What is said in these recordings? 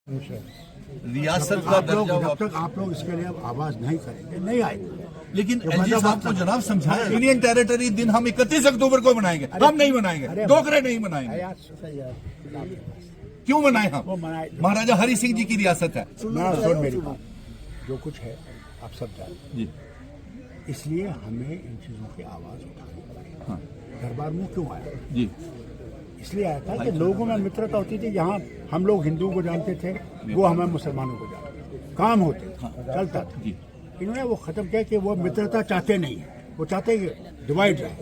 रियासत का दर्जा जब तक आप लोग इसके लिए आवाज नहीं करेंगे नहीं आएंगे। लेकिन एलजी साहब को जनाब समझाया यूनियन टेरिटरी दिन हम 31 अक्टूबर को मनाएंगे, हम नहीं मनाएंगे, डोगरे नहीं मनाएंगे। क्यों मनाए हम? महाराजा हरि सिंह जी की रियासत है। सुन मेरी बात, जो कुछ है आप सब जानते जी, इसलिए हमें इन चीजों की आवाज उठानी पड़ेगी। हाँ। दरबार मुंह क्यों आया? जी, इसलिए आया था कि लोगों में मित्रता होती थी। यहाँ हम लोग हिंदुओं को जानते थे, वो हमें मुसलमानों को जानते थे, काम होते चलता था। इन्होंने वो खत्म किया कि वो मित्रता चाहते नहीं है, वो चाहते हैं कि डिवाइड रहे,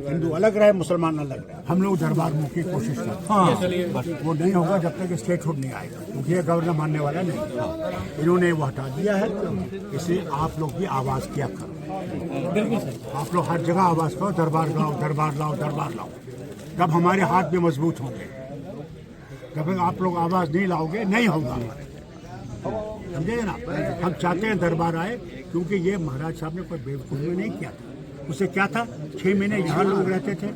हिंदू अलग रहे, मुसलमान अलग रहे। हम लोग दरबार मुंह की कोशिश करते हैं, वो नहीं होगा जब तक स्टेटहुड नहीं आएगा, क्योंकि ये गवर्नर मानने वाला नहीं। इन्होंने वो हटा दिया है, इसलिए आप लोग भी आवाज किया करो। आप लोग हर जगह आवाज करो, दरबार लाओ, दरबार लाओ, दरबार लाओ। तब हमारे हाथ भी मजबूत होंगे। जब तक आप लोग आवाज नहीं लाओगे नहीं होगा, समझे ना। हम चाहते हैं दरबार आए, क्योंकि ये महाराज साहब ने कोई बेवकूफ़ी नहीं किया था। उसे क्या था, 6 महीने यहाँ लोग रहते थे,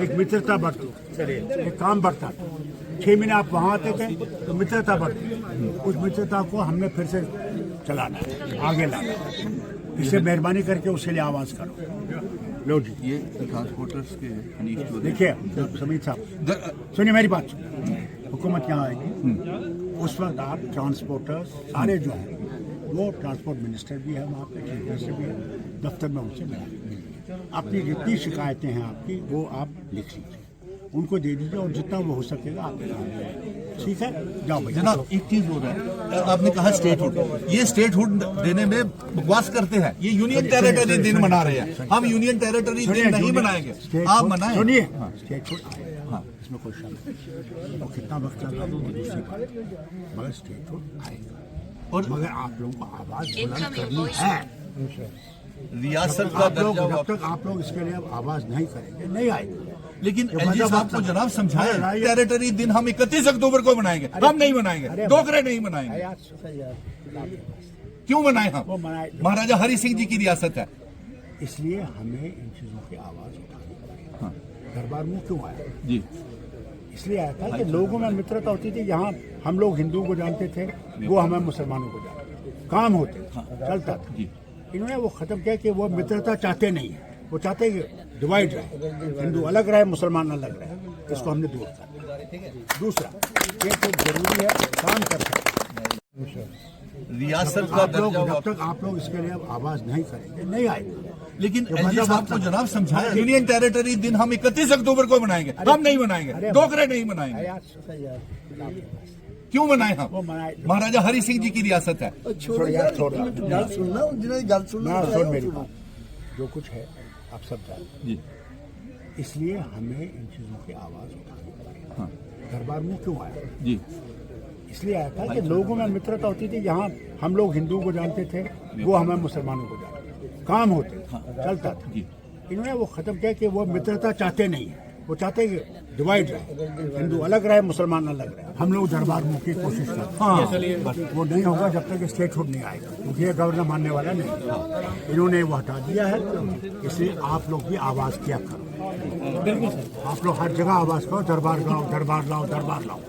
एक मित्रता बढ़ती, एक काम बढ़ता था। 6 महीने आप वहाँ आते थे तो मित्रता बढ़ती, उस मित्रता को हमने फिर से चलाना है, आगे लाना है। इससे मेहरबानी करके उसके लिए आवाज़ करो। लो जी, ये ट्रांसपोर्टर्स के अनीश देखिए समीर साहब, सुनिए मेरी बात। हुकूमत यहाँ आएगी, उस वक्त आप ट्रांसपोर्टर्स सारे जो हैं, वो ट्रांसपोर्ट मिनिस्टर भी है वहाँ पे, चीफ मिनिस्टर भी है, दफ्तर में उनसे मिला। अपनी जितनी शिकायतें हैं आपकी वो आप लिख लीजिए, उनको दे दीजिए, और जितना वो हो सकेगा आप ठीक है। जाओ भैया। जनाब एक चीज हो रहा है, आपने कहा स्टेटहुड, ये स्टेटहुड देने में बकवास करते हैं। ये यूनियन टेरिटरी दिन मना रहे हैं, हम यूनियन टेरिटरी दिन नहीं मनाएंगे, आप मनाएं। सुनिए, स्टेटहुड आएगा, इसमें कोई शक नहीं। और कितना वक्त चल रहा है वो दूसरी बात, मगर स्टेटहुड आएगा, और मगर आप लोगों को आवाज बुलंद करनी है। रियासत का दर्जा जब तक आप लोग इसके लिए आवाज नहीं करेंगे नहीं आएंगे। लेकिन एलजी साहब को जनाब समझाया टेरिटरी दिन हम 31 अक्टूबर को मनाएंगे, हम नहीं मनाएंगे, डोगरे नहीं मनाएंगे। क्यों मनाए हम? महाराजा हरि सिंह जी की रियासत है। इसलिए हमें इन चीजों की आवाज उठानी पड़ेगी। दरबार मुंह क्यों आया? जी, इसलिए आया था कि लोगों में मित्रता होती थी। यहाँ हम लोग हिंदुओं को जानते थे, वो हमें मुसलमानों को जानते थे, काम होते चलता था। इन्होंने वो खत्म किया कि वो मित्रता चाहते नहीं है, वो चाहते हैं कि डिवाइड रहे, हिंदू अलग रहे, मुसलमान अलग रहे। इसको हमने दूर कर। दूसरा, ये तो जरूरी है, काम करते रियासत का दर्जा जब तक आप लोग इसके लिए आवाज नहीं करेंगे नहीं आएंगे। लेकिन एलजी साहब को जनाब समझाया यूनियन टेरिटरी दिन हम 31 अक्टूबर को मनाएंगे, हम नहीं मनाएंगे, डोगरे नहीं मनाएंगे। क्यों मनाए हम? महाराजा हरि सिंह जी की रियासत है। सुन मेरी बात, जो कुछ है आप सब जानते जी, इसलिए हमें इन चीजों की आवाज उठानी पड़ेगी। दरबार मुंह क्यों आया? जी, इसलिए आया था कि लोगों में मित्रता होती थी। यहाँ हम लोग हिंदुओं को जानते थे, वो हमें मुसलमानों को जानते थे, काम होते चलता था। इन्होंने वो खत्म किया कि वो मित्रता चाहते नहीं है, वो चाहते हैं कि डिवाइड रहे, हिंदू अलग रहे, मुसलमान अलग रहे। हम लोग दरबार मुंह की कोशिश करते हैं, वो नहीं होगा जब तक स्टेटहुड नहीं आएगा, क्योंकि ये गवर्नर मानने वाला नहीं। इन्होंने वो हटा दिया है, इसलिए आप लोग भी आवाज किया करो। आप लोग हर जगह आवाज करो, दरबार लाओ, दरबार लाओ, दरबार लाओ।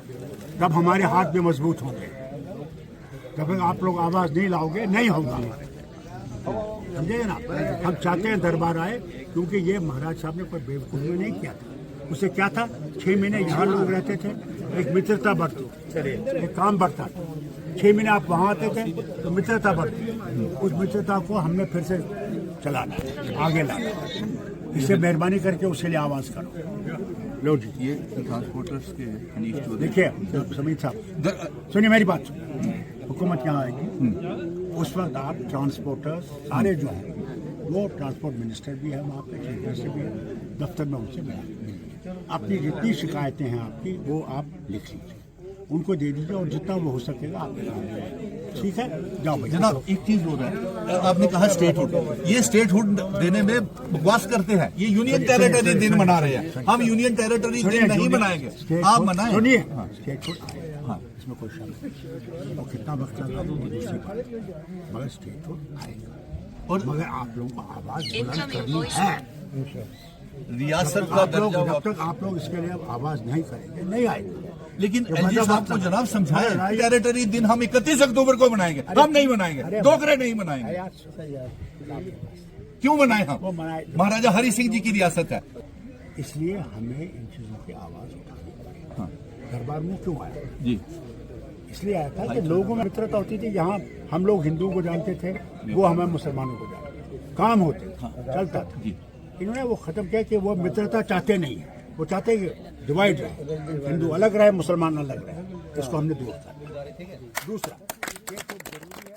तब हमारे हाथ भी मजबूत होंगे। जब तक आप लोग आवाज नहीं लाओगे नहीं होगा, समझे ना। हम चाहते हैं दरबार आए, क्योंकि ये महाराज साहब ने कोई बेवकूफ़ी नहीं किया था। उसे क्या था, 6 महीने यहाँ लोग रहते थे, एक मित्रता बढ़ती, एक काम बढ़ता था। 6 महीने आप वहाँ आते थे तो मित्रता बढ़ती, उस मित्रता को हमने फिर से चलाना है, आगे लाना है। इससे मेहरबानी करके उसके लिए आवाज करो। लो जी, ये ट्रांसपोर्टर्स के अनीश देखिए समीर साहब, सुनिए मेरी बात। हुकूमत यहाँ आएगी, उस वक्त आप ट्रांसपोर्टर्स सारे जो हैं, वो ट्रांसपोर्ट मिनिस्टर भी है वहाँ पे, चीफ मिनिस्टर भी है, दफ्तर में उनसे मिला। अपनी जितनी शिकायतें हैं आपकी वो आप लिख लीजिए, उनको दे दीजिए, और जितना वो हो सकेगा आप ठीक है। जाओ भैया। जनाब एक चीज हो रहा है, आपने कहा स्टेटहुड, ये स्टेटहुड देने में बकवास करते हैं। ये यूनियन टेरिटरी दिन मना रहे हैं, हम यूनियन टेरिटरी दिन नहीं मनाएंगे, आप मनाएं। सुनिए, स्टेटहुड आएगा, इसमें कोई शक नहीं। और कितना वक्त चल रहा है वो दूसरी बात, मगर स्टेटहुड आएगा, और मगर आप लोगों को आवाज बुलंद करनी है। रियासत का दर्जा जब तक आप लोग इसके लिए आवाज नहीं करेंगे नहीं आएगी। लेकिन ये एलजी मतलब साहब को आप- जनाब समझाए अरे, टेरिटरी दिन हम 31 अक्टूबर को मनाएंगे, हम नहीं मनाएंगे, अरे, डोगरे नहीं मनाएंगे। यार सही है, क्यों मनाए वो हम? मनाए महाराजा हरि सिंह जी की रियासत है। इसलिए हमें इन चीजों की आवाज उठानी पड़ी। हाँ। दरबार में क्यों आया? जी इसलिए आया था कि लोगों में मित्रता होती थी। यहाँ हम लोग हिंदू को जानते थे, वो हमें मुसलमानों को जानते, काम होते थे, चलता था। जी इन्होंने वो खत्म किया कि वो मित्रता चाहते नहीं है, वो चाहते हैं कि डिवाइड रहे, हिंदू अलग रहे, मुसलमान अलग रहे। इसको हमने दूर कर दिया। दूसरा ये तो जरूरी है